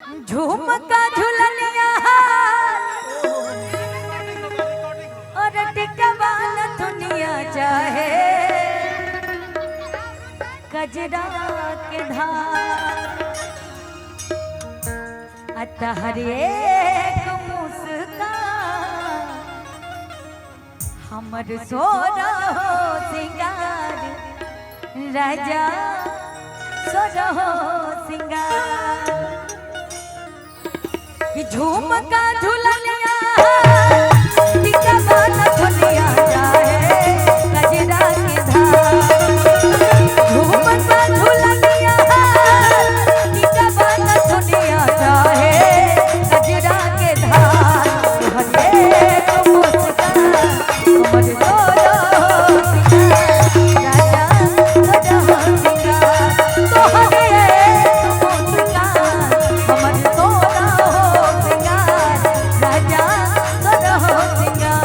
झुमका झुलनिया और टिकवा दुनिया चाहे कजरा के धार अतहरे मुस्कान हमर सोरा हो सिंगार राजा सोरा हो सिंगार झुमका झुलनिया टिकवा दुनिया चाहे कजरा के धार झुमका झुलनिया टिकवा दुनिया चाहे कजरा के धार हरे मुस्कान हमर सोरा हो सिंगार राजा सोरा हो सिंगार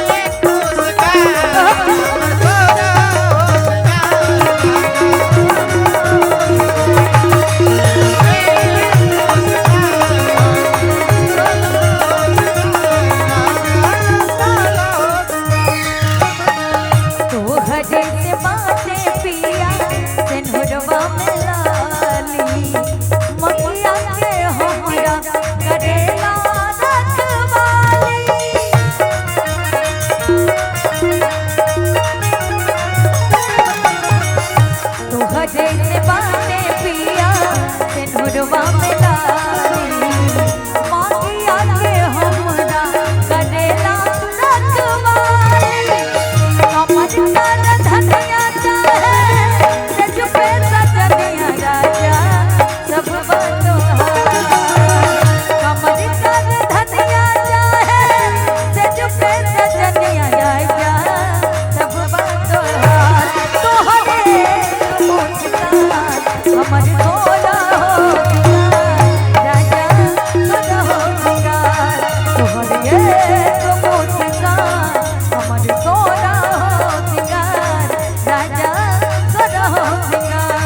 तोहरे मुस्कान हमर सोरा जैसे बातें पिया सिंदूरवा में लाली मांगिया के हमरा करेला रखवाली हमर कर धनिया चाहे सज पे सजनिया राजा सब बतोहार हमर कर धनिया चाहे सज पे सजनिया राजा सब बतोहार तोहरे हमर सोरा हो राजा सोरा हो सिंगार तोहरे मुस्कान हमर सोरा हो सिंगार राजा सोरा हो सिंगार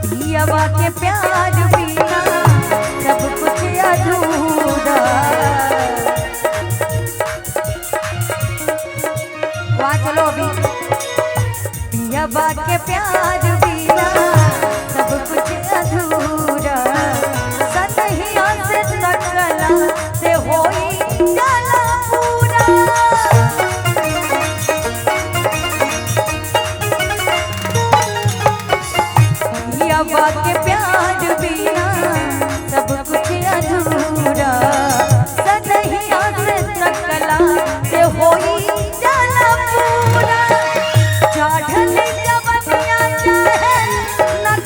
पियवा के प्यार बिना सब कुछ अधूरा वहाँ चलो अभी पियवा के प्यार बिना सब कुछ अधूरा सनहिया से सकला से होई जाला पूरा पियवा के प्यार बिना सब कुछ अधूरा सनहिया से सकला से होई जाला पूरा चढ़ल जवनिया चाहे न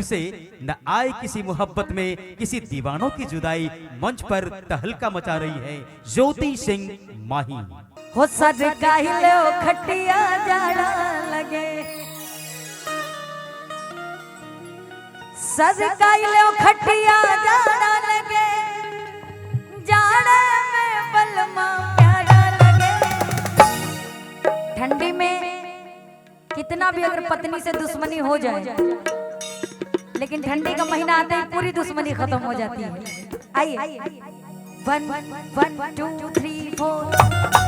फिर से न आए किसी मोहब्बत में किसी दीवानों की जुदाई। मंच पर तहलका मचा रही है ज्योति सिंह माही। हो सज काहिले खटिया जाड़ा लगे, सज काहिले खटिया जाड़ा लगे, जाड़े में बलमा प्यारा लगे। ठंडी में कितना भी अगर पत्नी से दुश्मनी हो जाए, लेकिन ठंडी का महीना आते ही पूरी दुश्मनी खत्म हो जाती है। आइए 1 1 2 3 4।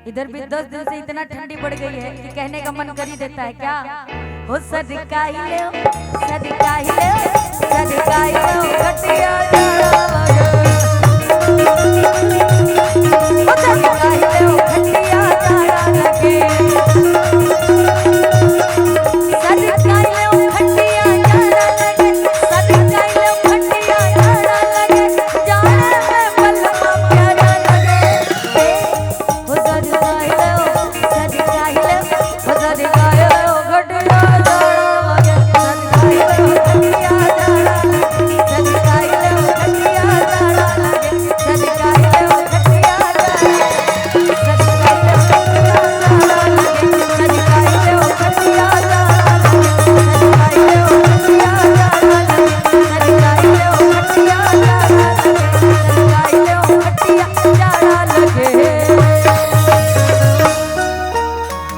इधर भी 10 दिन से इतना ठंडी बढ़ गई है कि कहने का मन कर ही देता है क्या। हो सदका ही ले, सदका ही ले,